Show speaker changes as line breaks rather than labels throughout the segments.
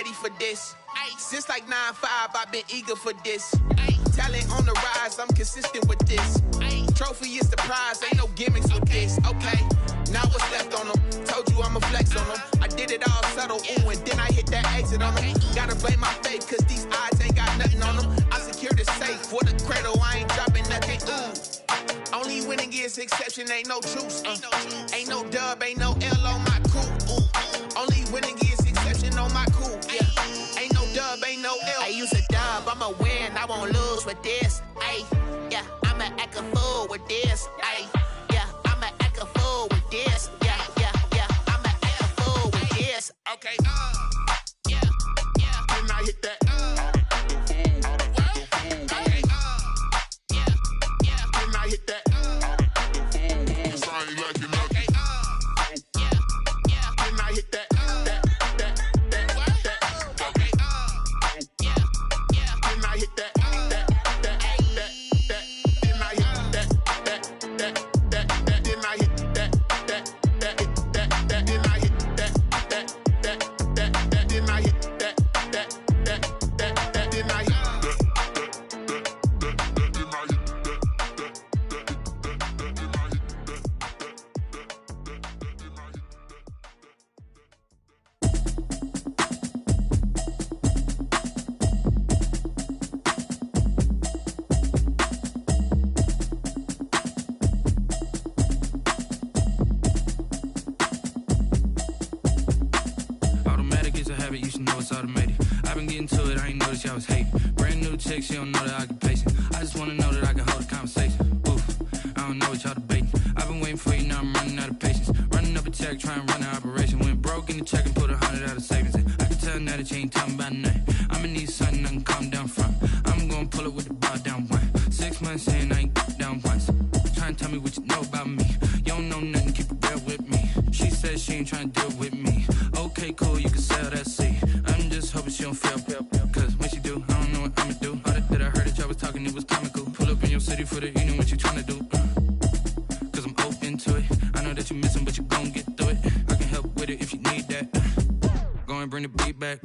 ready for this. Since like 9-5, I've been eager for this. Talent on the rise, I'm consistent with this. Trophy is the prize, ain't no gimmicks with this. Okay, now what's left on them? Told you I'ma flex on them. I did it all subtle, ooh, and then I hit that exit on them. Gotta blame my faith, cause these odds ain't got nothing on them. I secured the safe for the cradle, I ain't dropping nothing, ooh. Only winning is exception, ain't no truce. Ain't no dub, ain't no L on my crew. Ooh. Only winning is exception on my crew. Yeah. Ain't no dub, ain't no L. I use a dub, I'ma win, I won't lose with this. Ay, yeah, I'ma act a fool with this. Ay, yeah, I'ma act a fool with this. Yeah, yeah, yeah, I'ma act a fool with this. Okay, yeah, yeah. Then I hit that. Okay, yeah, yeah. Then I hit that. Cause I ain't like it. Okay, yeah, yeah. Then I hit that.
She don't know that I can pace it. I just wanna know that I can hold a conversation. Oof, I don't know what y'all debating. I've been waiting for you, now I'm running out of patience. Running up a check, trying to run an operation. Went broke in the check and put 100 out of savings in. I can tell now that you ain't talking about nothing. I'ma need something I can calm down from. I'm gonna pull it with the bar down one. 6 months in, I ain't down once. Trying to tell me what you know about me. You don't know nothing, keep it real with me. She said she ain't trying to deal with me. Okay, cool, you can sell that seat. I'm just hoping she don't feel. Cause when she do, I don't know what I'ma do. Talking, it was comical. Pull up in your city for the evening, what you tryna do? Cause I'm open to it. I know that you missing, but you gon' get through it. I can help with it if you need that. Go and bring the beat back.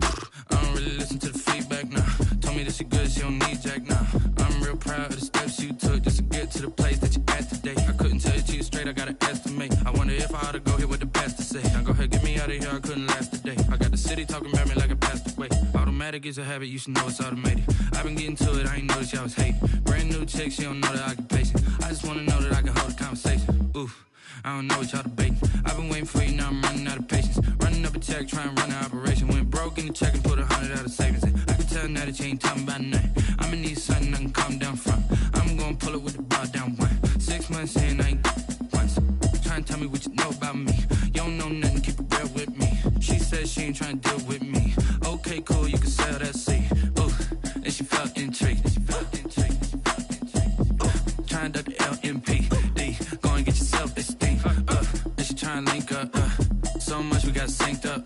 I don't really listen to the feedback, nah. Told me that she good, she don't need jack, nah. I'm real proud of the steps you took just to get to the place that you at today. I couldn't tell you to you straight, I gotta estimate. I wonder if I ought to go here with the best to say. Now go ahead, get me out of here, I couldn't last a day. I got the city talking about me like I passed away. Automatic is a habit, you should know it's automated. I've been getting to it, I ain't noticed y'all was hating. Brand new chick, she don't know that I can pace it. I just wanna know that I can hold a conversation. Oof, I don't know what y'all debating. I've been waiting for you, now I'm running out of patience. Running up a check, trying to run an operation. Went broke in the check and put 100 out of savings in. I can tell now that you ain't talking about nothing. I'ma need something I can calm down from. I'm gonna pull it with the bar down one. 6 months in, I ain't once. Trying to tell me what you know about me. You don't know nothing, keep it real with me. She said she ain't trying to deal with me. Okay, cool, you can sell that seat. Ooh, and she felt intrigued. Trying to duck the LMPD. Go and get yourself this thing. And she trying to link up. So much we got synced up.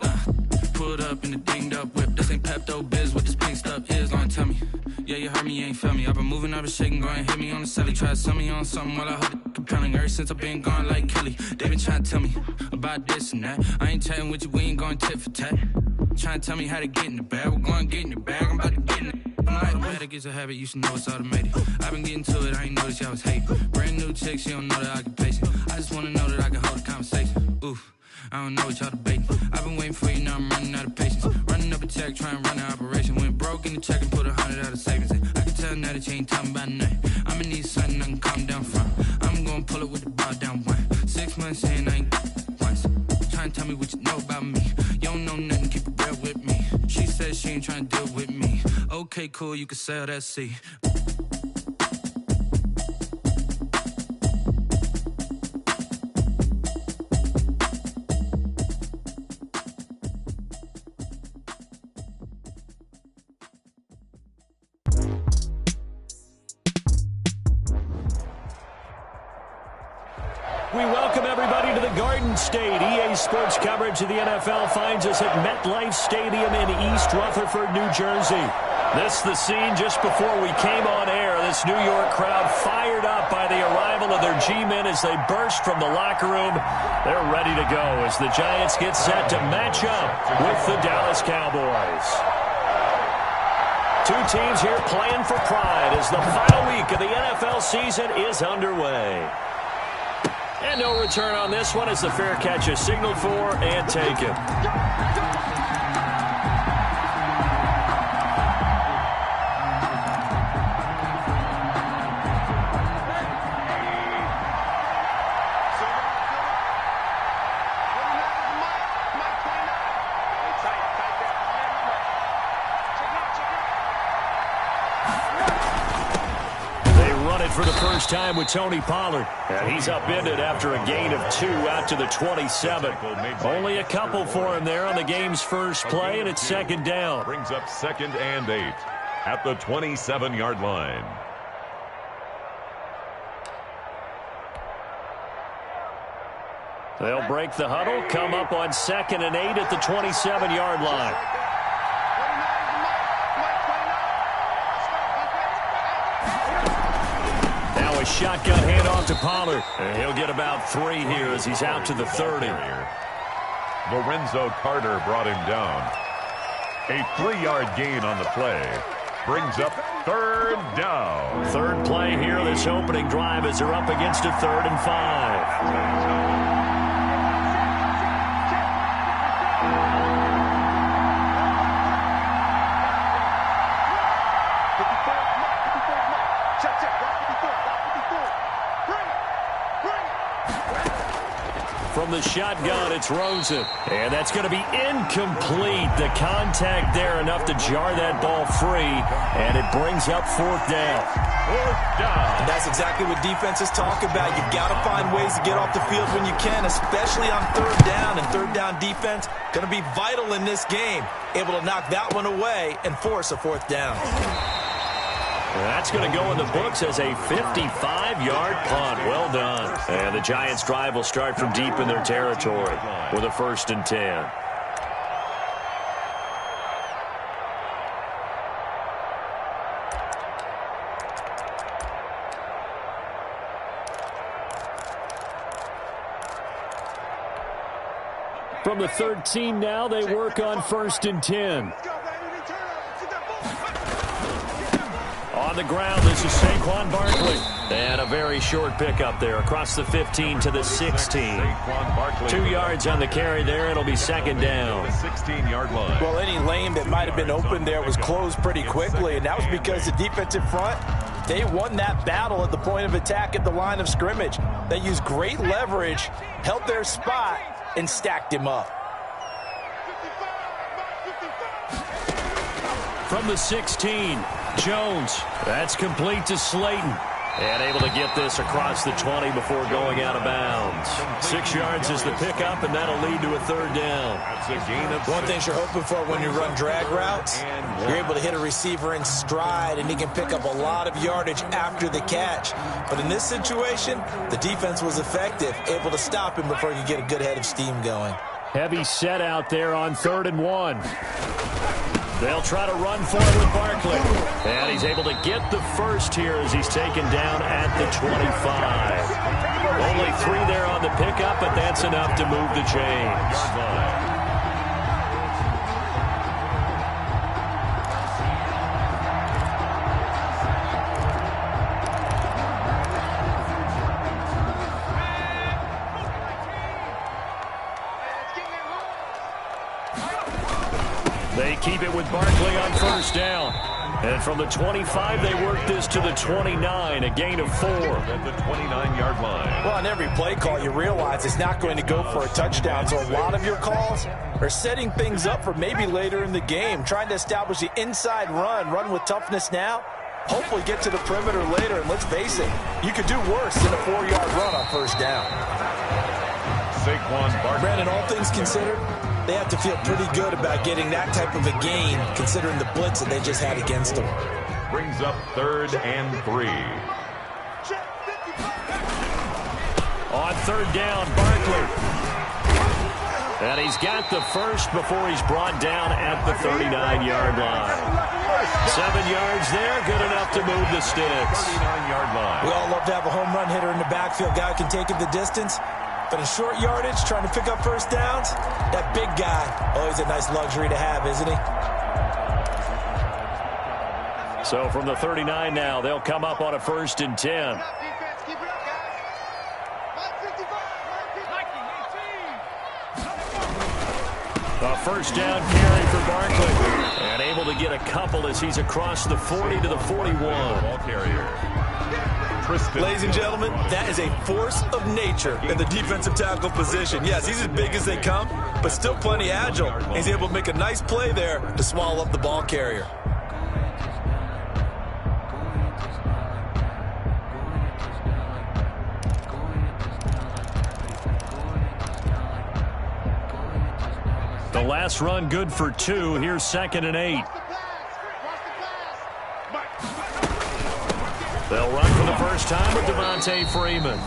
Pulled up in the dinged up whip. This ain't Pepto Biz, what this pink stuff is. Gonna tell me. Yeah, you heard me, you ain't feel me. I've been moving, I've been shaking, go and hit me on the celly. Try to sell me on something while I hold it compelling. Ever since I've been gone like Kelly, they been trying to tell me about this and that. I ain't chatting with you, we ain't going tit for tat. Trying to tell me how to get in the bag. We're going to get in the bag, I'm about to get in it. Automatic is a habit, you should know it's automated. I've been getting to it, I ain't noticed y'all was hating. Brand new chick, she don't know that I can pace it. I just wanna know that I can hold a conversation. Oof, I don't know what y'all debating. I've been waiting for you, now I'm running out of patience. Running up a check, trying to run an operation. Went broke in the check and put 100 out of savings in. I can tell now that you ain't talking about nothing. I'ma need something I can calm down from. I'm gonna pull it with the bar down one. 6 months in, I ain't once. Trying to tell me what you know about me. You don't know nothing, keep it real with me. She said she ain't trying to deal with me. Okay, cool, you can sell that seat.
We welcome everybody to the Garden State. EA Sports coverage of the NFL finds us at MetLife Stadium in East Rutherford, New Jersey. This the scene just before we came on air. This New York crowd fired up by the arrival of their G-men as they burst from the locker room. They're ready to go as the Giants get set to match up with the Dallas Cowboys. Two teams here playing for pride as the final week of the NFL season is underway. And no return on this one as the fair catch is signaled for and taken. For the first time with Tony Pollard. And he's upended after a gain of 2 out to the 27. Only a couple for him there on the game's first play, and it's second down.
Brings up 2nd and 8 at the 27-yard line.
They'll break the huddle, come up on 2nd and 8 at the 27-yard line. A shotgun handoff to Pollard. And he'll get about 3 here as he's out to the 30.
Lorenzo Carter brought him down. A 3-yard gain on the play. Brings up 3rd down.
Third play here this opening drive as they're up against a 3rd and 5. From the shotgun, it's Rosen. And that's going to be incomplete. The contact there enough to jar that ball free. And it brings up 4th down.
4th down.
And that's exactly what defenses talk about. You've got to find ways to get off the field when you can, especially on 3rd down. And 3rd down defense going to be vital in this game. Able to knock that one away and force a 4th down.
That's going to go in the books as a 55-yard punt. Well done. And the Giants' drive will start from deep in their territory with a 1st and 10. From the 13 now, they work on 1st and 10. On the ground, this is Saquon Barkley. And a very short pickup there across the 15 to the 16. 2 yards on the carry there. It'll be 2nd down.
16-yard line.
Well, any lane that might have been open there was closed pretty quickly, and that was because the defensive front, they won that battle at the point of attack at the line of scrimmage. They used great leverage, held their spot, and stacked him up.
From the 16, Jones. That's complete to Slayton. And able to get this across the 20 before going out of bounds. 6 yards is the pickup, and that'll lead to a 3rd down.
One thing you're hoping for when you run drag routes, you're able to hit a receiver in stride, and he can pick up a lot of yardage after the catch. But in this situation, the defense was effective, able to stop him before he could get a good head of steam going.
Heavy set out there on 3rd and 1. They'll try to run for it with Barkley. And he's able to get the first here as he's taken down at the 25. Only 3 there on the pickup, but that's enough to move the chains. They keep it with Barkley on 1st down. And from the 25, they work this to the 29, a gain of 4.
At the 29-yard line.
Well, on every play call, you realize it's not going to go for a touchdown. So a lot of your calls are setting things up for maybe later in the game, trying to establish the inside run with toughness now, hopefully get to the perimeter later. And let's face it, you could do worse than a 4-yard run on 1st down.
Saquon Barkley.
Brandon, all things considered, they have to feel pretty good about getting that type of a gain, considering the blitz that they just had against them.
Brings up 3rd and 3.
On 3rd down, Barkley. And he's got the first before he's brought down at the 39-yard line. 7 yards there, good enough to move the sticks.
39-yard line.
We all love to have a home run hitter in the backfield, guy who can take it the distance. But in short yardage, trying to pick up first downs, that big guy, always a nice luxury to have, isn't he?
So from the 39 now, they'll come up on a 1st and 10. A first down carry for Barkley. And able to get a couple as he's across the 40 to the 41.
Ball carrier.
Ladies and gentlemen, that is a force of nature in the defensive tackle position. Yes, he's as big as they come, but still plenty agile. And he's able to make a nice play there to swallow up the ball carrier.
The last run good for 2. Here's 2nd and 8. They'll run for the first time with Devontae Freeman.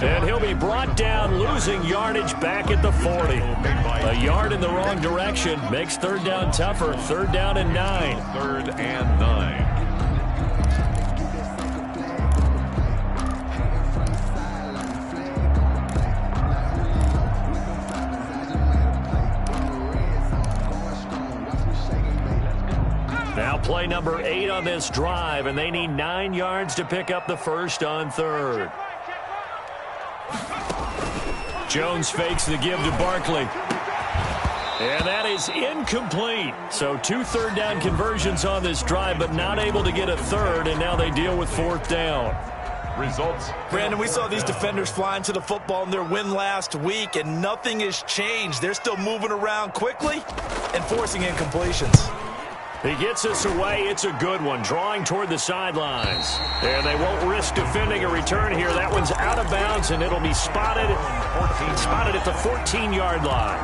And he'll be brought down, losing yardage back at the 40. A yard in the wrong direction makes 3rd down tougher. 3rd down and 9.
3rd and 9.
Now play number 8 on this drive, and they need 9 yards to pick up the first on 3rd. Jones fakes the give to Barkley. And that is incomplete. So 2 3rd down conversions on this drive, but not able to get a 3rd, and now they deal with 4th down.
Results.
Brandon, we saw these defenders flying to the football in their win last week, and nothing has changed. They're still moving around quickly and forcing incompletions.
He gets us away. It's a good one, drawing toward the sidelines. And they won't risk defending a return here. That one's out of bounds, and it'll be spotted at the 14-yard line.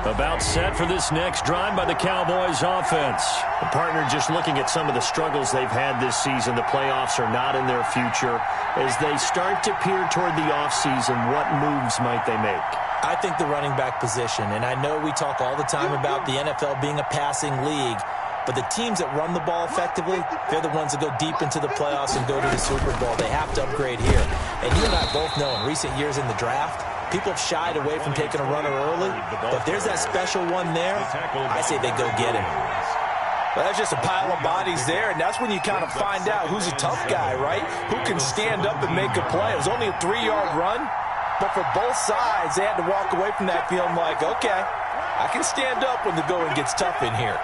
About set for this next drive by the Cowboys offense. The partner just looking at some of the struggles they've had this season. The playoffs are not in their future. As they start to peer toward the offseason, what moves might they make?
I think the running back position, and I know we talk all the time about the NFL being a passing league, but the teams that run the ball effectively, they're the ones that go deep into the playoffs and go to the Super Bowl. They have to upgrade here. And you and I both know in recent years in the draft, people have shied away from taking a runner early, but if there's that special one there, I say they go get him. Well, that's just a pile of bodies there, and that's when you kind of find out who's a tough guy, right? Who can stand up and make a play. It was only a 3-yard run. But for both sides, they had to walk away from that feeling like, okay, I can stand up when the going gets tough in here.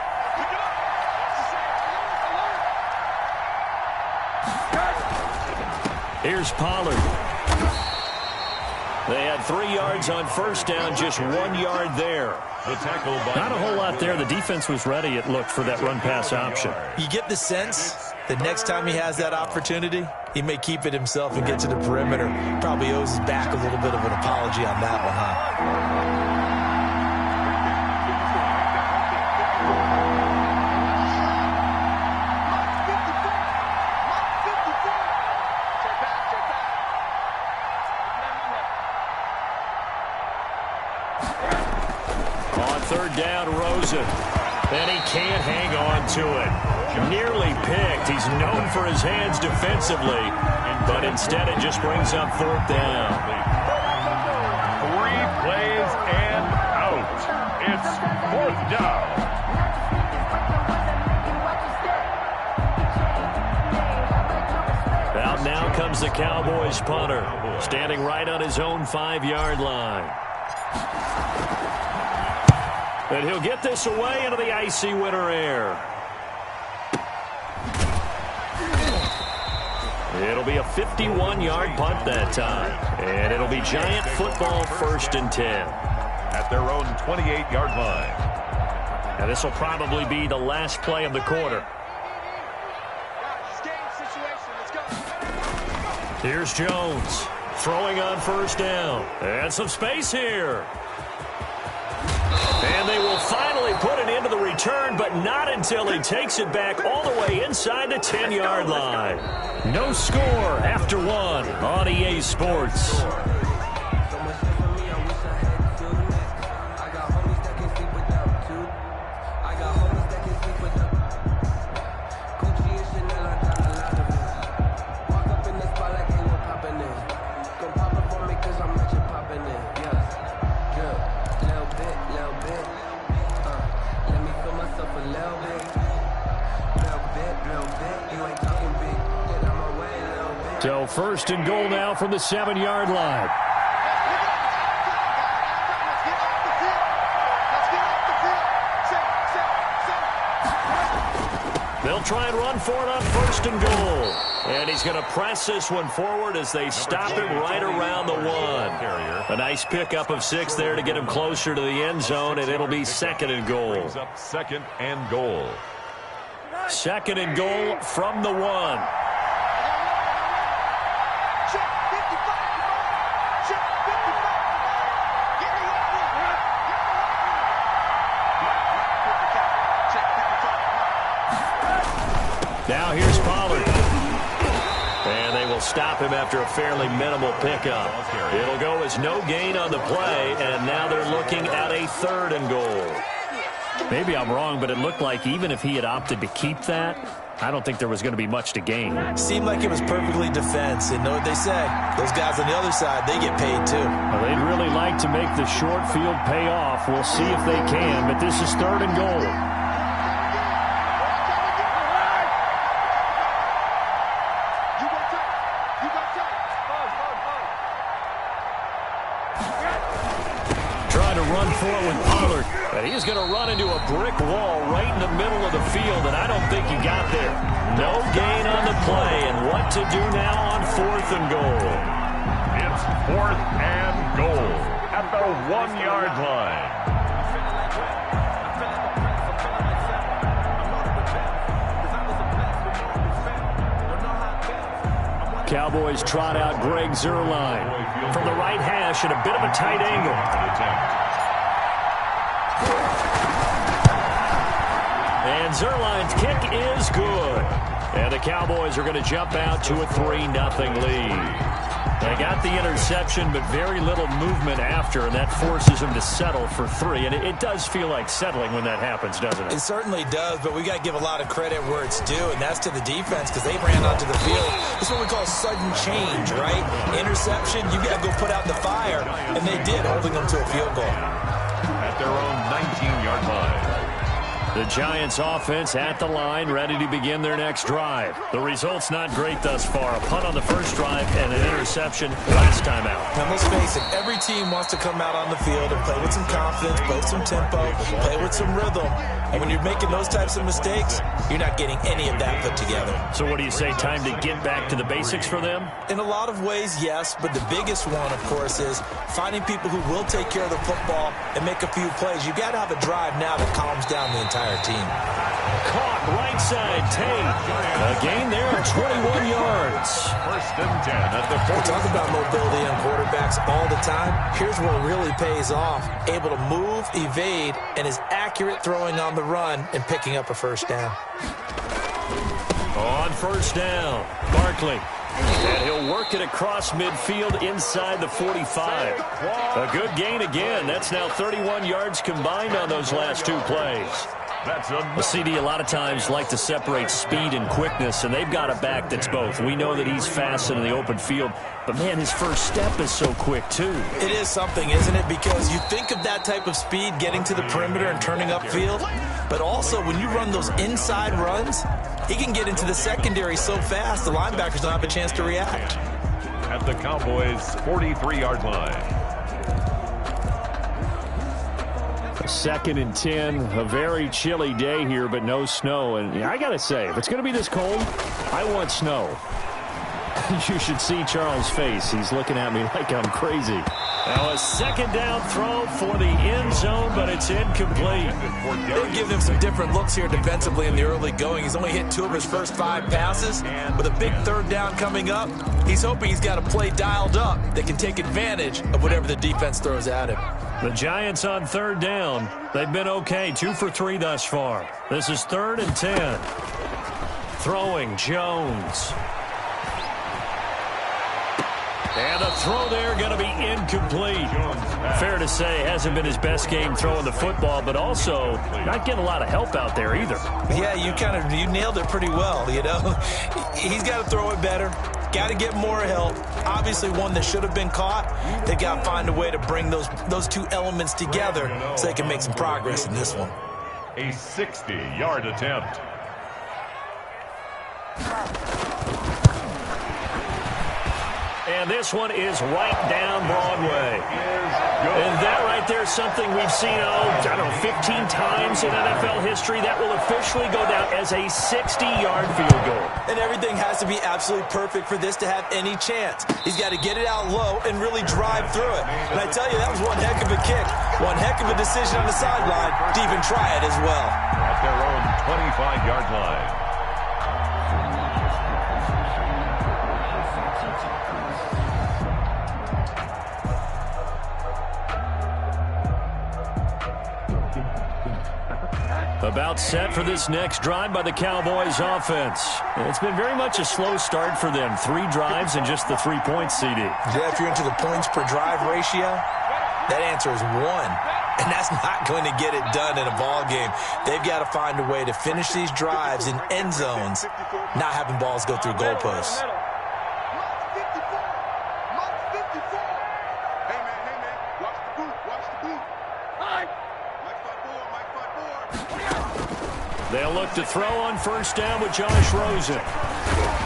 Here's Pollard. They had 3 yards on first down, just 1 yard there. Not a whole lot there. The defense was ready, it looked, for that run-pass option.
You get the sense that next time he has that opportunity, he may keep it himself and get to the perimeter. Probably owes his back a little bit of an apology on that one, huh?
On 3rd down, Rosen. And he can't hang on to it. Nearly picked. He's known for his hands defensively, but instead it just brings up 4th down.
3 plays and out. It's 4th down.
Out now comes the Cowboys punter, standing right on his own 5-yard line. And he'll get this away into the icy winter air. It'll be a 51-yard punt that time. And it'll be Giant football 1st and 10.
At their own 28-yard line.
And this will probably be the last play of the quarter. Here's Jones throwing on 1st down. And some space here. And they will finally put an end to the return, but not until he takes it back all the way inside the 10-yard line. No score after 1 on EA Sports. So first and goal now from the 7-yard line. They'll try and run for it on first and goal. And he's going to press this one forward as they stop him right around the 1. A nice pickup of 6 there to get him closer to the end zone, and it'll be second and goal.
Second and goal.
Second and goal from the 1. Now here's Pollard. And they will stop him after a fairly minimal pickup. It'll go as no gain on the play, and now they're looking at a third and goal. Maybe I'm wrong, but it looked like even if he had opted to keep that, I don't think there was going to be much to gain.
Seemed like it was perfectly defense. And know what they say? Those guys on the other side, they get paid too.
Well, they'd really like to make the short field pay off. We'll see if they can, but this is third and goal. And he's going to run into a brick wall right in the middle of the field, and I don't think he got there. No gain on the play, and what to do now on fourth and goal?
It's fourth and goal at the 1-yard line.
Cowboys trot out Greg Zuerlein from the right hash at a bit of a tight angle. And Zuerlein's kick is good. And the Cowboys are going to jump out to a 3-0 lead. They got the interception, but very little movement after, and that forces them to settle for 3. And it does feel like settling when that happens, doesn't it?
It certainly does, but we got to give a lot of credit where it's due, and that's to the defense because they ran onto the field. It's what we call sudden change, right? Interception, you got to go put out the fire, and they did, holding them to a field goal.
At their own 19-yard line.
The Giants offense at the line, ready to begin their next drive. The result's not great thus far. A punt on the first drive and an interception last time out.
Now, let's face it, every team wants to come out on the field and play with some confidence, play with some tempo, play with some rhythm. And when you're making those types of mistakes, you're not getting any of that put together.
So what do you say, time to get back to the basics for them?
In a lot of ways, yes, but the biggest one, of course, is finding people who will take care of the football and make a few plays. You got to have a drive now that calms down the entire team.
Caught right side, Tate. A gain there of 21 yards.
First and 10 at the 40.
We talk about mobility on quarterbacks all the time. Here's where it really pays off. Able to move, evade, and is accurate throwing on the run and picking up a first down.
On first down, Barkley. And he'll work it across midfield inside the 45. A good gain again. That's now 31 yards combined on those last 2 plays. The CD a lot of times like to separate speed and quickness, and they've got a back that's both. We know that he's fast in the open field, but, man, his first step is so quick, too.
It is something, isn't it? Because you think of that type of speed getting to the perimeter and turning upfield, but also when you run those inside runs, he can get into the secondary so fast the linebackers don't have a chance to react.
At the Cowboys' 43-yard line.
Second and 10, a very chilly day here, but no snow. And I got to say, if it's going to be this cold, I want snow. You should see Charles' face. He's looking at me like I'm crazy. Now a second down throw for the end zone, but it's incomplete.
They're giving him some different looks here defensively in the early going. He's only hit 2 of his first 5 passes. With a big third down coming up, he's hoping he's got a play dialed up that can take advantage of whatever the defense throws at him.
The Giants on third down. They've been okay, 2 for 3 thus far. This is 3rd and 10. Throwing Jones. And the throw there going to be incomplete. Fair to say, hasn't been his best game throwing the football, but also not getting a lot of help out there either.
Yeah, you nailed it pretty well, you know. He's got to throw it better. Got to get more help. Obviously, one that should have been caught. They got to find a way to bring those 2 elements together so they can make some progress in this one.
A 60-yard attempt.
And this one is right down Broadway. And that right there is something we've seen, 15 times in NFL history. That will officially go down as a 60-yard field goal.
And everything has to be absolutely perfect for this to have any chance. He's got to get it out low and really drive through it. And I tell you, that was one heck of a kick. One heck of a decision on the sideline to even try it as well.
At their own 25-yard line.
About set for this next drive by the Cowboys offense. It's been very much a slow start for them. 3 drives and just the 3 points, CD.
Yeah, if you're into the points per drive ratio, that answer is 1. And that's not going to get it done in a ball game. They've got to find a way to finish these drives in end zones, not having balls go through goalposts.
They'll look to throw on first down with Josh Rosen.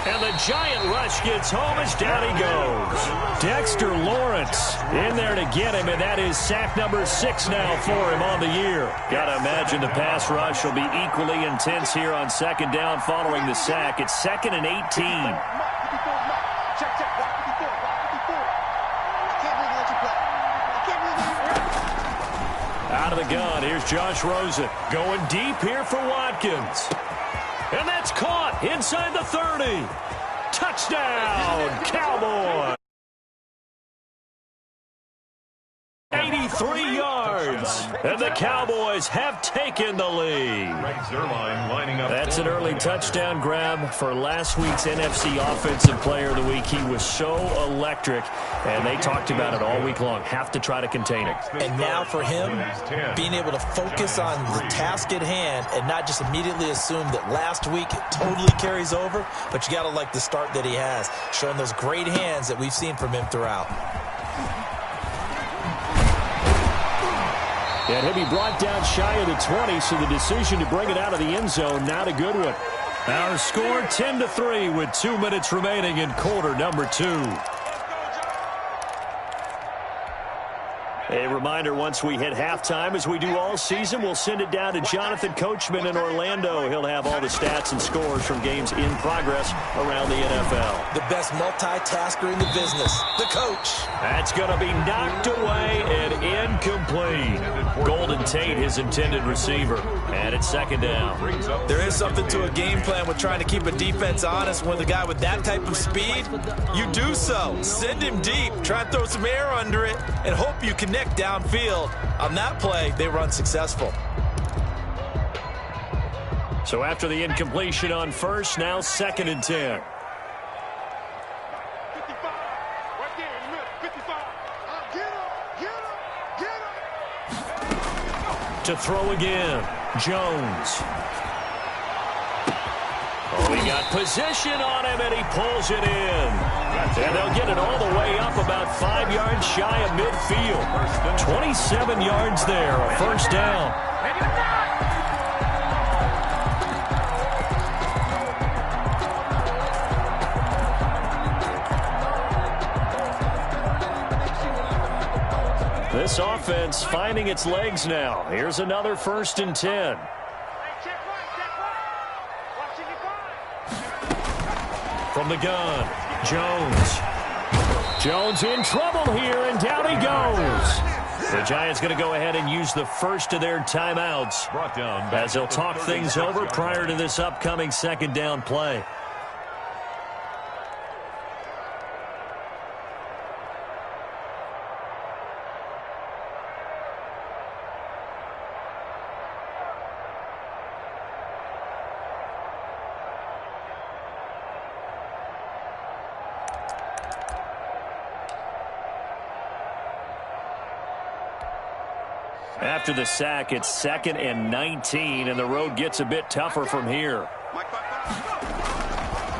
And the giant rush gets home as down he goes. Dexter Lawrence in there to get him, and that is sack number 6 now for him on the year. Got to imagine the pass rush will be equally intense here on second down following the sack. It's 2nd and 18. Out of the gun, here's Josh Rosen. Going deep here for Watkins. And that's caught inside the 30. Touchdown, Cowboys. 83 yards. And the Cowboys have taken the lead. That's an early touchdown grab for last week's NFC Offensive Player of the Week. He was so electric, and they talked about it all week long. Have to try to contain it.
And now for him, being able to focus on the task at hand and not just immediately assume that last week totally carries over, but you got to like the start that he has, showing those great hands that we've seen from him throughout.
And he'll be brought down shy of the 20, so the decision to bring it out of the end zone, not a good one. Our score 10-3 with 2 minutes remaining in quarter number 2. A reminder, once we hit halftime, as we do all season, we'll send it down to Jonathan Coachman in Orlando. He'll have all the stats and scores from games in progress around the NFL.
The best multitasker in the business, the coach.
That's going to be knocked away and incomplete. Golden Tate, his intended receiver. And it's second down.
There is something to a game plan with trying to keep a defense honest. When the guy with that type of speed, you do so. Send him deep. Try and throw some air under it and hope you connect downfield. On that play, they were unsuccessful.
So after the incompletion on first, now 2nd and 10. To throw again, Jones. Oh, he got position on him, and he pulls it in. And they'll get it all the way up about 5 yards shy of midfield. 27 yards there, a first down. This offense finding its legs now. Here's another 1st and 10. From the gun, Jones. Jones in trouble here, and down he goes. The Giants going to go ahead and use the first of their timeouts as they'll talk things over prior to this upcoming second down play. After the sack, it's 2nd and 19, and the road gets a bit tougher from here.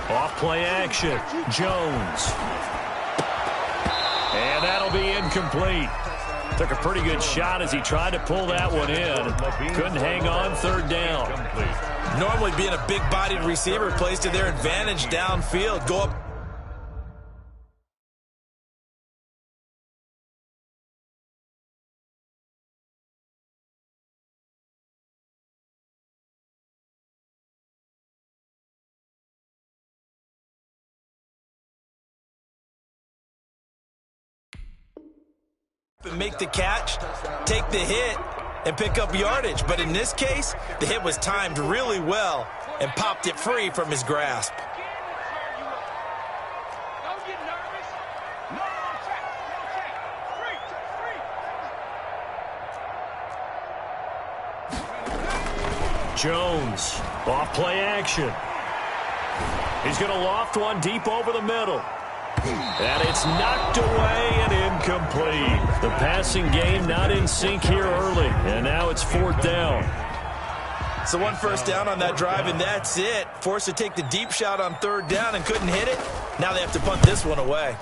Off play action, Jones. And that'll be incomplete. Took a pretty good shot as he tried to pull that one in. Couldn't hang on, 3rd down.
Normally being a big-bodied receiver plays to their advantage downfield. Go up Make the catch, take the hit, and pick up yardage. But in this case, the hit was timed really well and popped it free from his grasp.
Jones, off play action. He's going to loft one deep over the middle. And it's knocked away and incomplete. The passing game not in sync here early. And now it's 4th down.
So 1 first down on that drive, and that's it. Forced to take the deep shot on 3rd down and couldn't hit it. Now they have to punt this one away.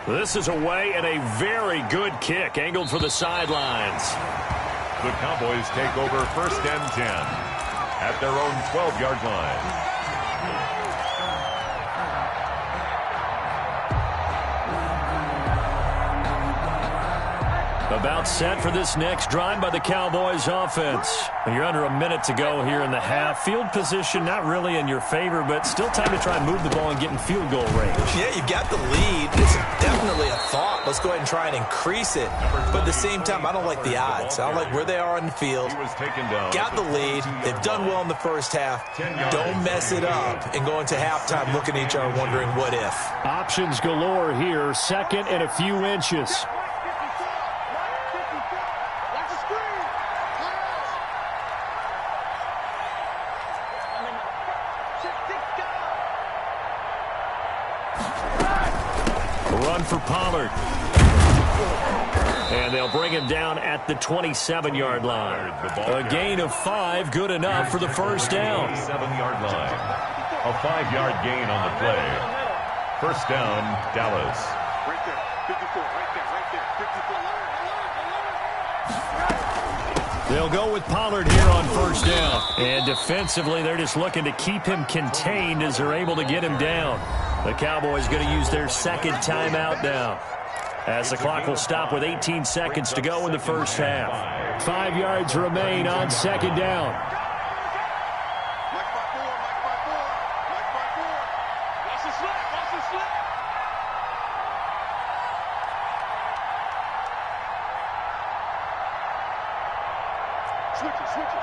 This is away and a very good kick angled for the sidelines.
The Cowboys take over 1st and 10 at their own 12-yard line.
About set for this next drive by the Cowboys offense. You're under a minute to go here in the half. Field position not really in your favor, but still time to try and move the ball and get in field goal range.
Yeah, you've got the lead. It's definitely a thought. Let's go ahead and try and increase it. But at the same time, I don't like the odds. I don't like where they are on the field. Got the lead. They've done well in the first half. Don't mess it up and go into halftime looking at each other wondering what if.
Options galore here. 2nd and a few inches. Run for Pollard. And they'll bring him down at the 27-yard line. A gain of 5, good enough for the 1st down.
7-yard line. A 5-yard gain on the play. 1st down, Dallas.
Right there, 54, right there, 54.
They'll go with Pollard here on 1st down. And defensively, they're just looking to keep him contained as they're able to get him down. The Cowboys going to use their 2nd timeout now, as the clock will stop with 18 seconds to go in the first half. 5 yards remain on 2nd down.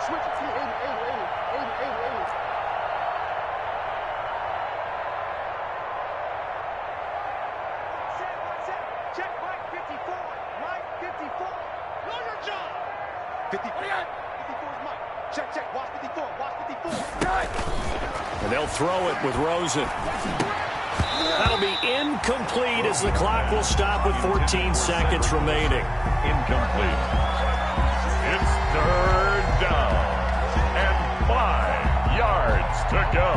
Switch it. 80. Check Mike 54. Mike 54. Know your job. 54 is Mike. Check. Watch 54.
And they'll throw it with Rosen. That'll be incomplete as the clock will stop with 14 seconds remaining.
Incomplete. It's 3rd down and 5 yards to go.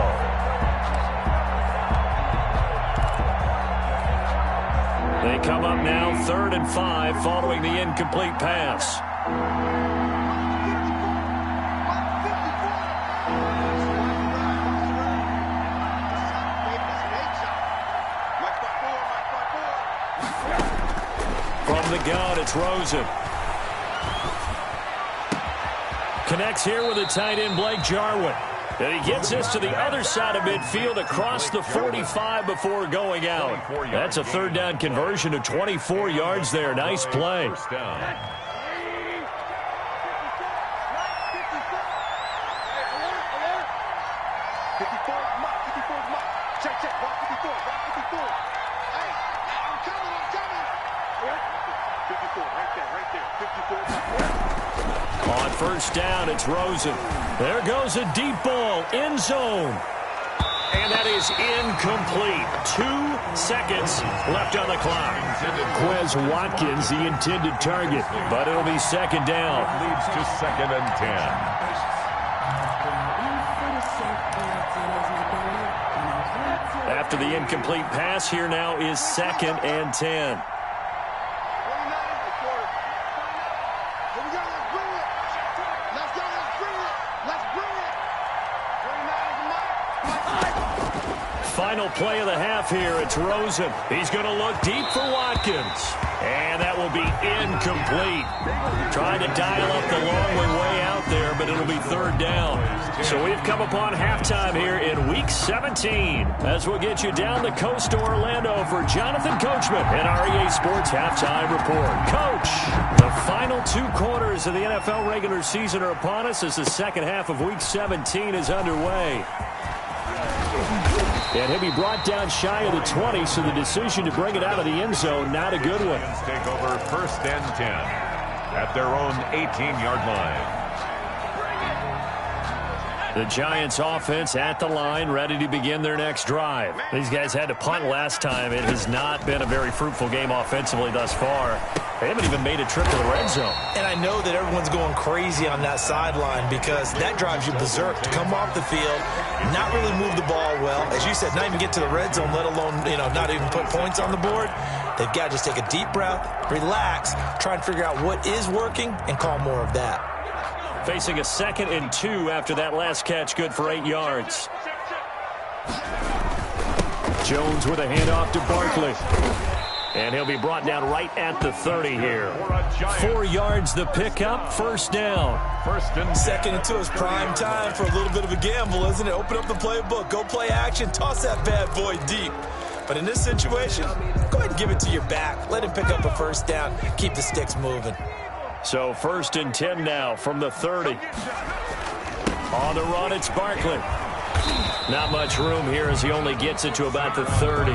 They come up now 3rd and 5 following the incomplete pass. From the gun, it's Rosen. Connects here with a tight end, Blake Jarwin. And he gets this to the other side of midfield across the 45 before going out. That's a 3rd down conversion to 24 yards there. Nice play. On 1st down, it's Rosen. There goes a deep ball, end zone. And that is incomplete. 2 seconds left on the clock. Quez Watkins, the intended target, but it'll be 2nd down.
Leads to 2nd and 10.
After the incomplete pass, here now is 2nd and 10. Final play of the half here. It's Rosen. He's going to look deep for Watkins. And that will be incomplete. Trying to dial up the long way out out there, but it'll be third down. So we've come upon halftime here in Week 17 as we'll get you down the coast to Orlando for Jonathan Coachman and our EA Sports Halftime Report. Coach, the final 2 quarters of the NFL regular season are upon us as the second half of Week 17 is underway. And he'll be brought down shy of the 20, so the decision to bring it out of the end zone, not a good one.
Take over first and 10 at their own 18-yard line.
The Giants offense at the line, ready to begin their next drive. These guys had to punt last time. It has not been a very fruitful game offensively thus far. They haven't even made a trip to the red zone.
And I know that everyone's going crazy on that sideline because that drives you berserk to come off the field, not really move the ball well. As you said, not even get to the red zone, let alone, not even put points on the board. They've got to just take a deep breath, relax, try and figure out what is working, and call more of that.
Facing a 2nd and 2 after that last catch, good for 8 yards. Jones with a handoff to Barkley. And he'll be brought down right at the 30 here. 4 yards the pickup, first down.
First and
2nd and 2 is prime time for a little bit of a gamble, isn't it? Open up the playbook, go play action, toss that bad boy deep. But in this situation, go ahead and give it to your back. Let him pick up a first down, keep the sticks moving.
So 1st and 10 now from the 30. On the run, it's Barkley. Not much room here as he only gets it to about the 30.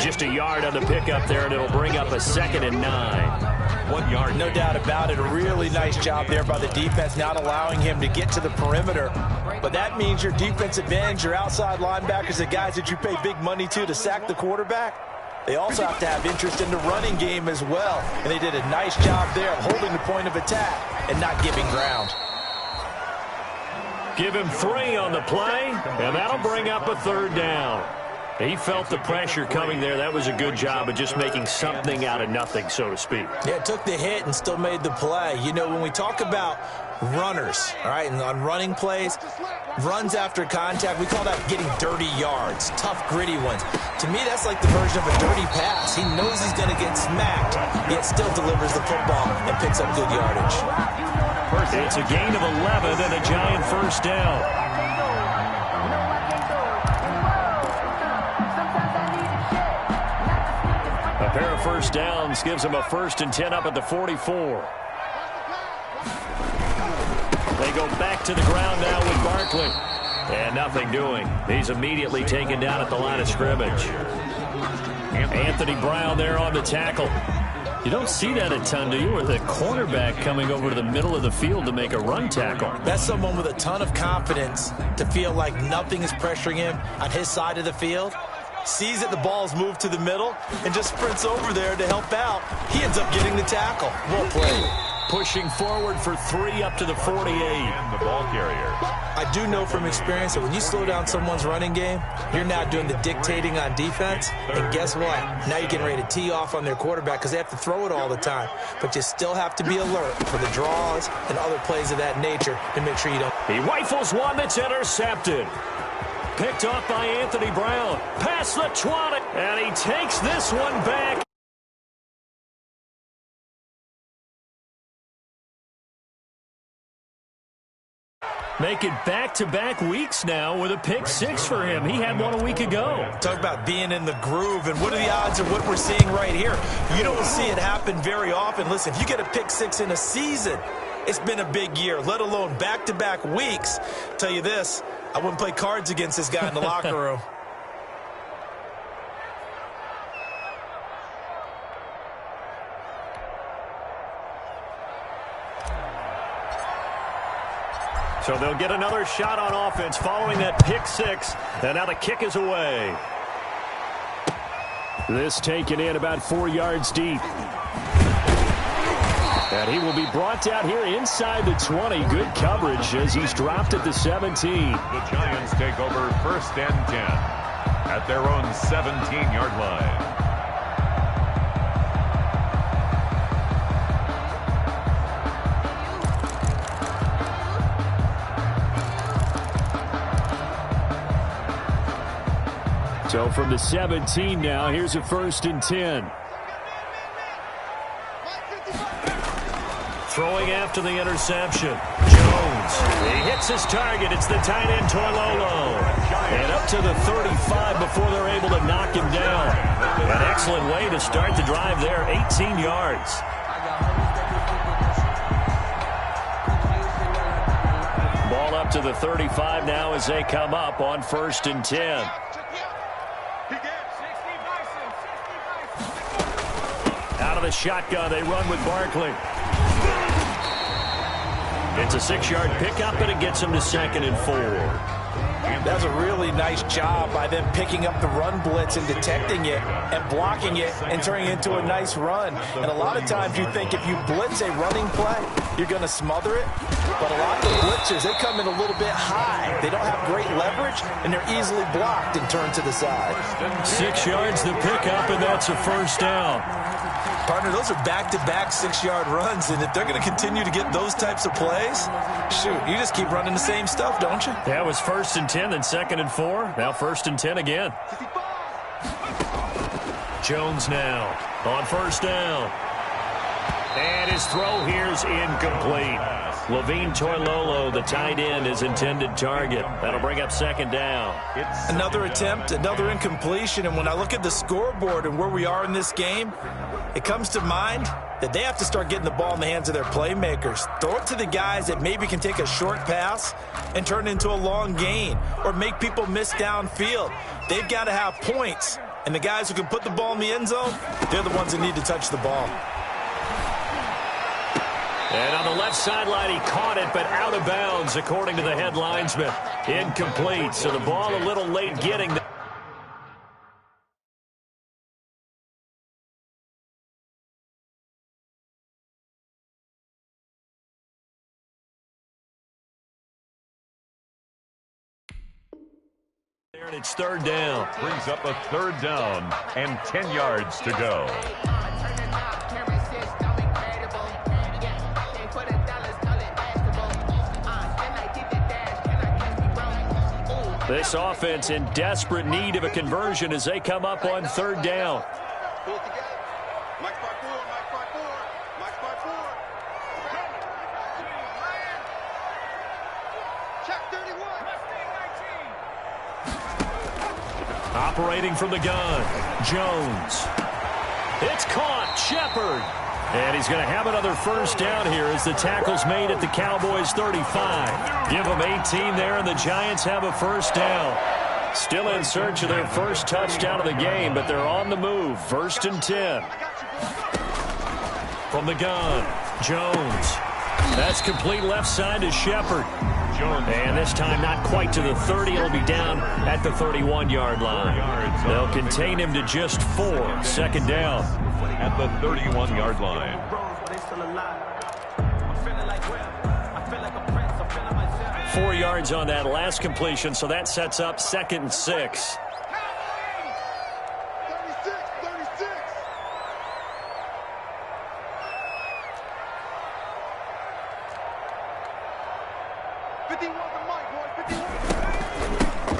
Just a yard on the pickup there, and it'll bring up a 2nd and 9.
1 yard.
No doubt about it. A really nice job there by the defense, not allowing him to get to the perimeter. But that means your defensive ends, your outside linebackers, the guys that you pay big money to sack the quarterback, they also have to have interest in the running game as well. And they did a nice job there of holding the point of attack and not giving ground.
Give him 3 on the play, and that'll bring up a 3rd down. He felt the pressure coming there. That was a good job of just making something out of nothing, so to speak.
Yeah, took the hit and still made the play. When we talk about runners, all right, and on running plays, runs after contact, we call that getting dirty yards, tough, gritty ones. To me, that's like the version of a dirty pass. He knows he's going to get smacked, yet still delivers the football and picks up good yardage.
It's a gain of 11 and a Giant first down. A pair of first downs gives him a 1st and 10 up at the 44. They go back to the ground now with Barkley. And nothing doing. He's immediately taken down at the line of scrimmage. Anthony Brown there on the tackle. You don't see that a ton, do you? With a cornerback coming over to the middle of the field to make a run tackle.
That's someone with a ton of confidence to feel like nothing is pressuring him on his side of the field. Sees that the ball's moved to the middle and just sprints over there to help out. He ends up getting the tackle. Well played.
Pushing forward for 3 up to the 48.
And the ball carrier.
I do know from experience that when you slow down someone's running game, you're now doing the dictating on defense. And guess what? Now you're getting ready to tee off on their quarterback because they have to throw it all the time. But you still have to be alert for the draws and other plays of that nature to make sure you don't.
He rifles one that's intercepted. Picked off by Anthony Brown. Past the 20. And he takes this one back. Make it back-to-back weeks now with a pick 6 for him. He had one a week ago.
Talk about being in the groove, and what are the odds of what we're seeing right here? You don't see it happen very often. Listen, if you get a pick 6 in a season, it's been a big year, let alone back-to-back weeks. Tell you this, I wouldn't play cards against this guy in the locker room.
So they'll get another shot on offense following that pick 6. And now the kick is away. This taken in about 4 yards deep. And he will be brought down here inside the 20. Good coverage as he's dropped at the 17.
The Giants take over first and 10 at their own 17-yard line.
So from the 17 now, here's a 1st and 10. Throwing after the interception. Jones. He hits his target. It's the tight end, Toilolo. And up to the 35 before they're able to knock him down. An excellent way to start the drive there, 18 yards. Ball up to the 35 now as they come up on 1st and 10. Out of the shotgun, they run with Barkley. It's a 6-yard pickup, and it gets him to 2nd and 4.
That's a really nice job by them picking up the run blitz and detecting it and blocking it and turning it into a nice run. And a lot of times you think if you blitz a running play, you're going to smother it. But a lot of the blitzers, they come in a little bit high. They don't have great leverage, and they're easily blocked and turned to the side.
6 yards the pickup, and that's a 1st down.
Partner, those are back-to-back 6-yard runs, and if they're going to continue to get those types of plays, shoot, you just keep running the same stuff, don't you?
That was 1st and 10, then 2nd and 4. Now 1st and 10 again. Jones now on 1st down. And his throw here is incomplete. Levine Toilolo, the tight end, his intended target. That'll bring up 2nd down.
Another attempt, another incompletion, and when I look at the scoreboard and where we are in this game, it comes to mind that they have to start getting the ball in the hands of their playmakers. Throw it to the guys that maybe can take a short pass and turn it into a long gain or make people miss downfield. They've got to have points, and the guys who can put the ball in the end zone, they're the ones that need to touch the ball.
And on the left sideline, he caught it, but out of bounds, according to the head linesman. Incomplete, so the ball a little late getting there. And it's 3rd down.
Brings up a 3rd down and 10 yards to go.
This offense in desperate need of a conversion as they come up on 3rd down. Operating from the gun, Jones. It's caught, Shepard. And he's going to have another 1st down here as the tackle's made at the Cowboys' 35. Give them 18 there, and the Giants have a 1st down. Still in search of their first touchdown of the game, but they're on the move. 1st and 10. From the gun, Jones. That's complete left side to Shepard. And this time not quite to the 30. It'll be down at the 31-yard line. They'll contain him to just 4. 2nd down.
At the 31-yard line.
4 yards on that last completion, so that sets up 2nd and 6.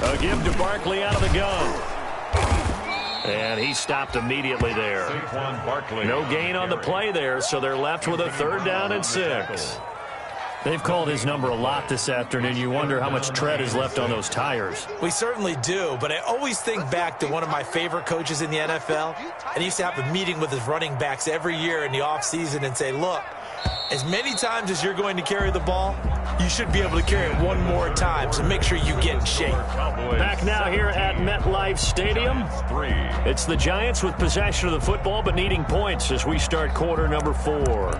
A give to Barkley out of the gun. And he stopped immediately there. No gain on the play there, so they're left with a 3rd down and 6. They've called his number a lot this afternoon. You wonder how much tread is left on those tires.
We certainly do, but I always think back to one of my favorite coaches in the NFL. And he used to have a meeting with his running backs every year in the offseason and say, look, as many times as you're going to carry the ball, you should be able to carry it one more time, so make sure you get in shape.
Back now here at MetLife Stadium. It's the Giants with possession of the football, but needing points as we start quarter number 4.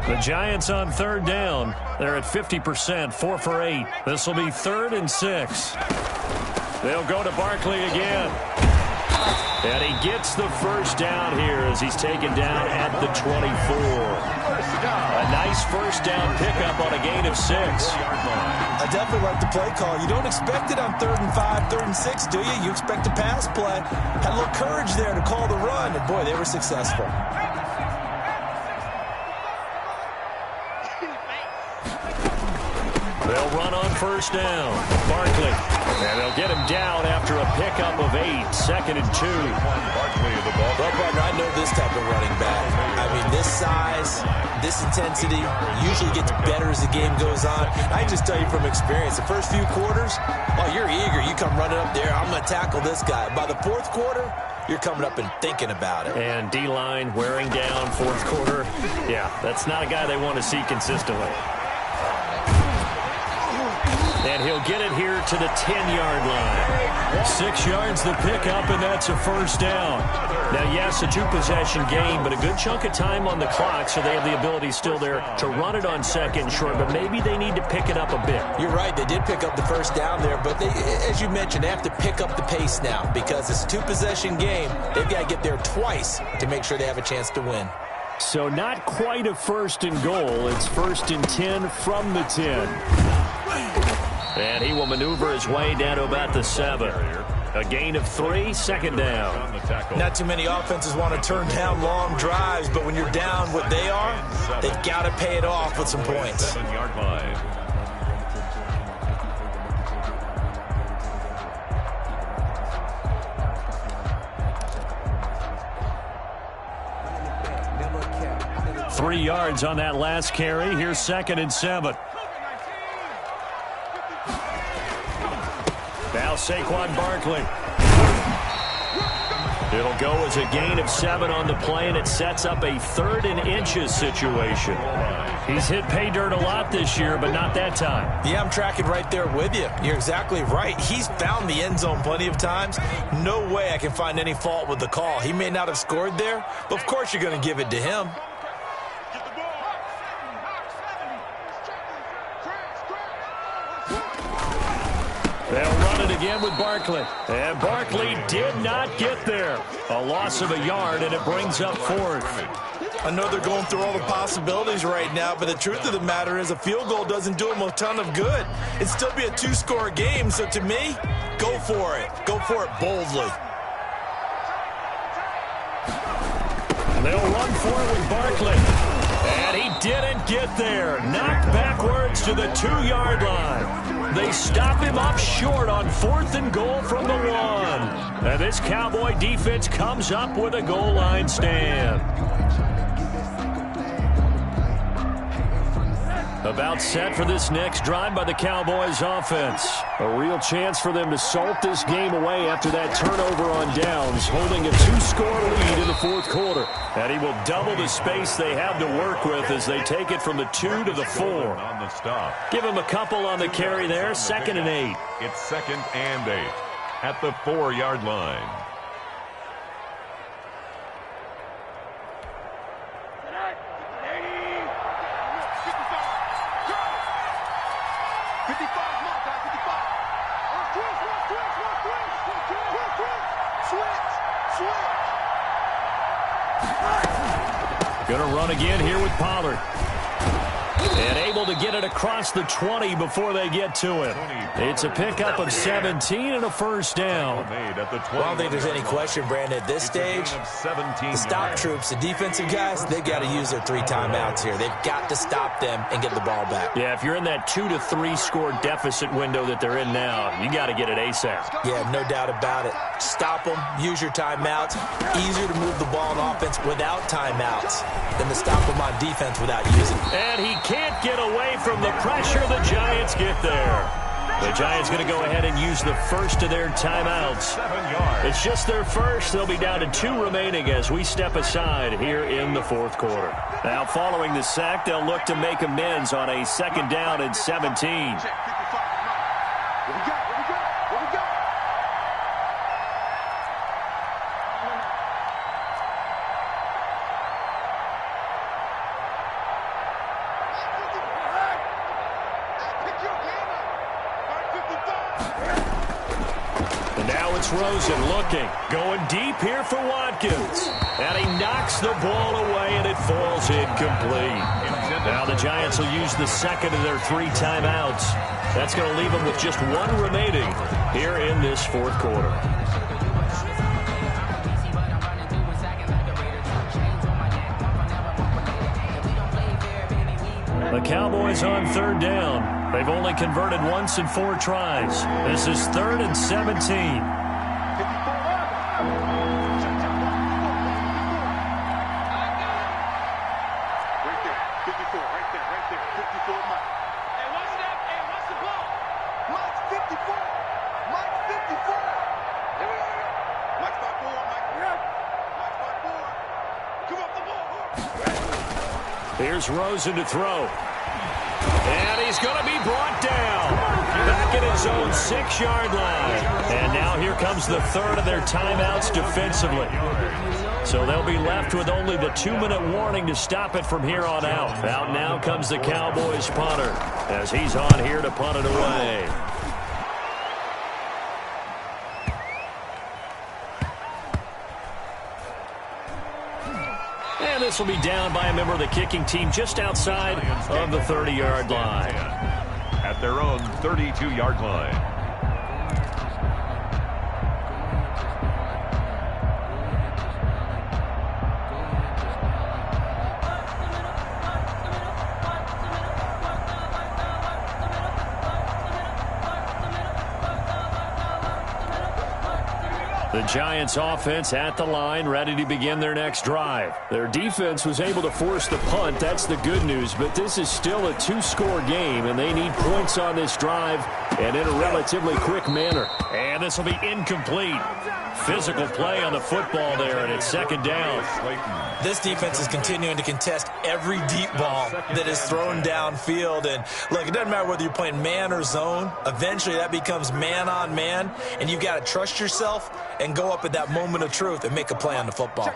The Giants on 3rd down. They're at 50%, 4 for 8. This will be 3rd and 6. They'll go to Barkley again. And he gets the 1st down here as he's taken down at the 24. A nice 1st down pickup on a gain of 6.
I definitely like the play call. You don't expect it on 3rd and 5, 3rd and 6, do you? You expect a pass play. Had a little courage there to call the run, and boy, they were successful.
They'll run on first down. Barkley. And they'll get him down after a pickup of 8. 2nd and 2.
Barkley, the ball.
Well, partner, I know this type of running back. I mean, this size, this intensity usually gets better as the game goes on. I can just tell you from experience, the first few quarters, oh, you're eager. You come running up there, I'm going to tackle this guy. By the fourth quarter, you're coming up and thinking about it.
And D-line wearing down fourth quarter. Yeah, that's not a guy they want to see consistently. And he'll get it here to the 10-yard line. 6 yards the pickup, and that's a first down. Now, yes, a 2-possession game, but a good chunk of time on the clock, so they have the ability still there to run it on 2nd and short, but maybe they need to pick it up a bit.
You're right. They did pick up the first down there, but they, as you mentioned, they have to pick up the pace now because it's a 2-possession game. They've got to get there twice to make sure they have a chance to win.
So not quite a 1st and goal. It's 1st and 10 from the 10. And he will maneuver his way down to about the 7. A gain of 3, 2nd down.
Not too many offenses want to turn down long drives, but when you're down what they are, they've got to pay it off with some points.
7-yard line.
Three yards on that last carry. Here's 2nd and 7. Now Saquon Barkley. It'll go as a gain of 7 on the play, and it sets up a 3rd and inches situation. He's hit pay dirt a lot this year, but not that time.
Yeah, I'm tracking right there with you. You're exactly right. He's found the end zone plenty of times. No way I can find any fault with the call. He may not have scored there, but of course you're going to give it to him.
They'll run it again with Barkley. And Barkley did not get there. A loss of a yard, and it brings up 4th.
I know they're going through all the possibilities right now, but the truth of the matter is a field goal doesn't do them a ton of good. It'd still be a 2-score game, so to me, go for it. Go for it boldly.
They'll run for it with Barkley. And he didn't get there. Knocked backwards to the 2-yard line. They stop him up short on 4th and goal from the 1. And this Cowboy defense comes up with a goal line stand. About set for this next drive by the Cowboys offense. A real chance for them to salt this game away after that turnover on downs, holding a 2-score lead in the fourth quarter. And he will double the space they have to work with as they take it from the 2 to the 4.
On the stop.
Give him a couple on the carry there, 2nd and 8.
It's 2nd and 8 at the 4-yard line.
Gonna run again here with Pollard. And able to get it across the 20 before they get to it. It's a pickup of 17 and a first down.
I don't think there's any question, Brandon, at this stage, the stop troops, the defensive guys, they've got to use their 3 timeouts here. They've got to stop them and get the ball back.
Yeah, if you're in that 2 to 3 score deficit window that they're in now, you got to get it ASAP.
Yeah, no doubt about it. Stop them, use your timeouts. Easier to move the ball on offense without timeouts than to stop them on defense without using them.
And he can't get away from the pressure. The Giants get there. The Giants going to go ahead and use the first of their timeouts. It's just their first. They'll be down to 2 remaining as we step aside here in the fourth quarter. Now, following the sack, they'll look to make amends on a 2nd down and 17. Rosen looking, going deep here for Watkins. And he knocks the ball away, and it falls incomplete. Now the Giants will use the 2nd of their 3 timeouts. That's going to leave them with just 1 remaining here in this fourth quarter. The Cowboys on third down. They've only converted once in 4 tries. This is 3rd and 17. Here's Rosen to throw. And he's going to be brought down. Back at his own 6-yard line. And now here comes the 3rd of their timeouts defensively. So they'll be left with only the 2-minute warning to stop it from here on out. Out now comes the Cowboys punter as he's on here to punt it away. And this will be down by a member of the kicking team just outside of the 30-yard line.
At their own 32-yard line.
The Giants offense at the line, ready to begin their next drive. Their defense was able to force the punt. That's the good news, but this is still a 2-score game, and they need points on this drive and in a relatively quick manner. And this will be incomplete. Physical play on the football there, and it's 2nd down.
This defense is continuing to contest every deep ball that is thrown downfield. And, look, it doesn't matter whether you're playing man or zone. Eventually, that becomes man-on-man, and you've got to trust yourself and go up at that moment of truth and make a play on the football.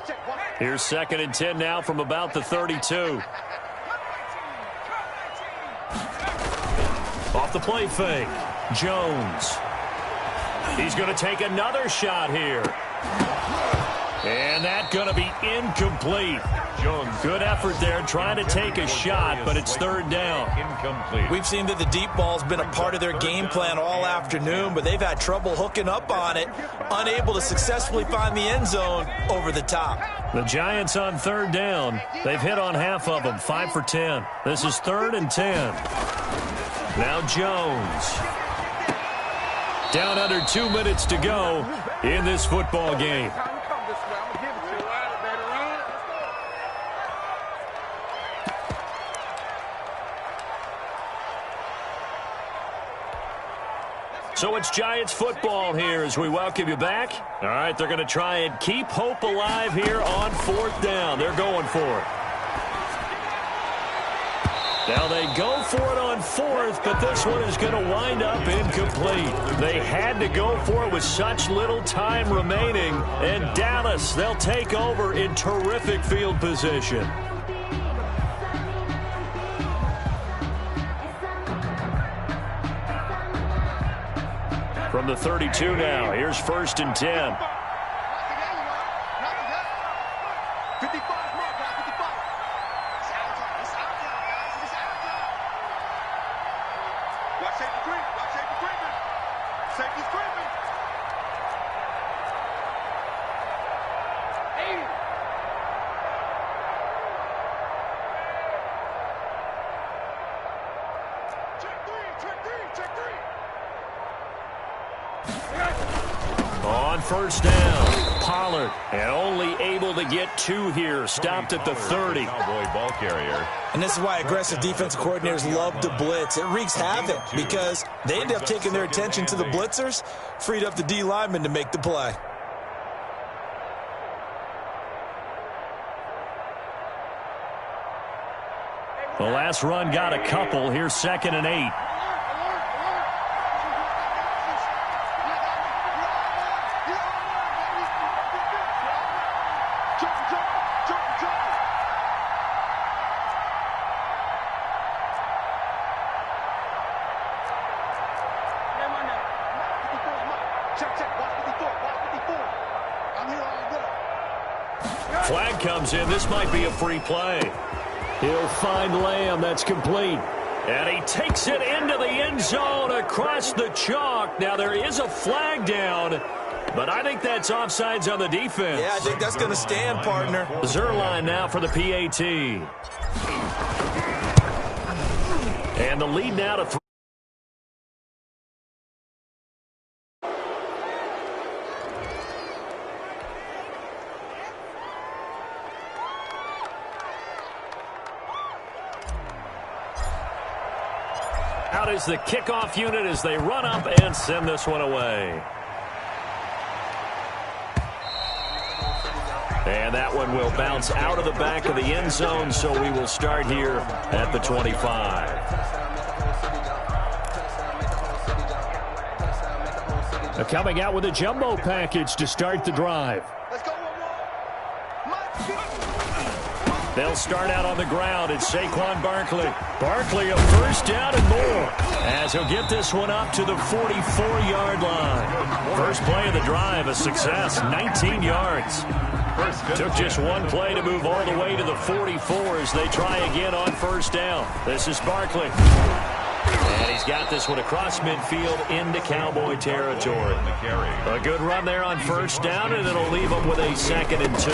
Here's 2nd and 10 now from about the 32. Off the play fake, Jones. He's going to take another shot here. And that's going to be incomplete. Jones, good effort there trying to take a shot, but it's 3rd down.
Incomplete.
We've seen that the deep ball's been a part of their game plan all afternoon, but they've had trouble hooking up on it, unable to successfully find the end zone over the top.
The Giants on 3rd down. They've hit on half of them, 5 for 10. This is 3rd and 10. Now Jones. Down under 2 minutes to go in this football game. So it's Giants football here as we welcome you back. All right, they're going to try and keep hope alive here on 4th down. They're going for it. Now they go for it on 4th, but this one is going to wind up incomplete. They had to go for it with such little time remaining. And Dallas, they'll take over in terrific field position. From the 32 now, here's 1st and 10.
55 more, guys, 55. Watch safety creep. Watch safety creeping. Safety's creeping. 80. Check three.
On 1st down, Pollard, and only able to get 2 here. Stopped at the 30.
Cowboy ball carrier.
And this is why aggressive defensive coordinators love to blitz. It wreaks havoc because they end up taking their attention to the blitzers, freed up the D lineman to make the play.
The last run got a couple. Here's 2nd and 8. Flag comes in. This might be a free play. He'll find Lamb. That's complete. And he takes it into the end zone across the chalk. Now, there is a flag down, but I think that's offsides on the defense.
Yeah, I think that's going to stand, partner.
Zerline now for the PAT. And the lead now to 3. Out is the kickoff unit as they run up and send this one away. And that one will bounce out of the back of the end zone, so we will start here at the 25. They're coming out with a jumbo package to start the drive. They'll start out on the ground. It's Saquon Barkley. Barkley a first down and more as he'll get this one up to the 44-yard line. First play of the drive, a success, 19 yards. Took just one play to move all the way to the 44 as they try again on first down. This is Barkley. And he's got this one across midfield into Cowboy territory. A good run there on first down, and it'll leave him with a 2nd and 2.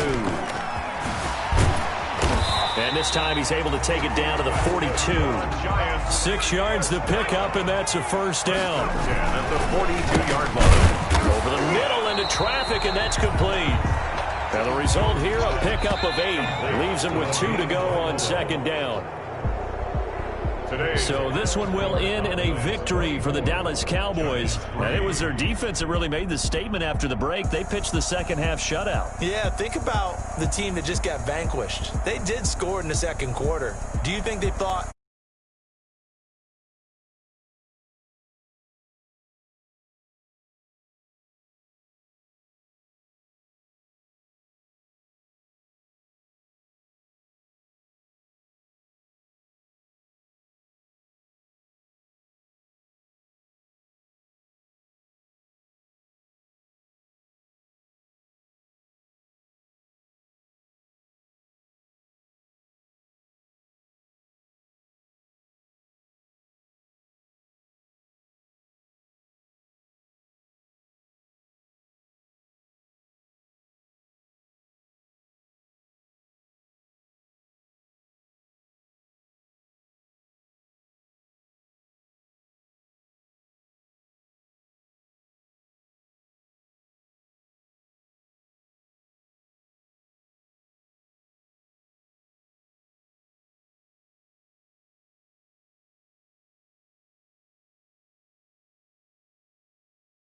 And this time he's able to take it down to the 42. 6 yards to pick up, and that's a first down.
At the 42-yard line.
Over the middle into traffic, and that's complete. Now the result here, a pickup of 8. Leaves him with 2 to go on 2nd down. So this one will end in a victory for the Dallas Cowboys. And it was their defense that really made the statement after the break. They pitched the second half shutout.
Yeah, think about the team that just got vanquished. They did score in the second quarter. Do you think they thought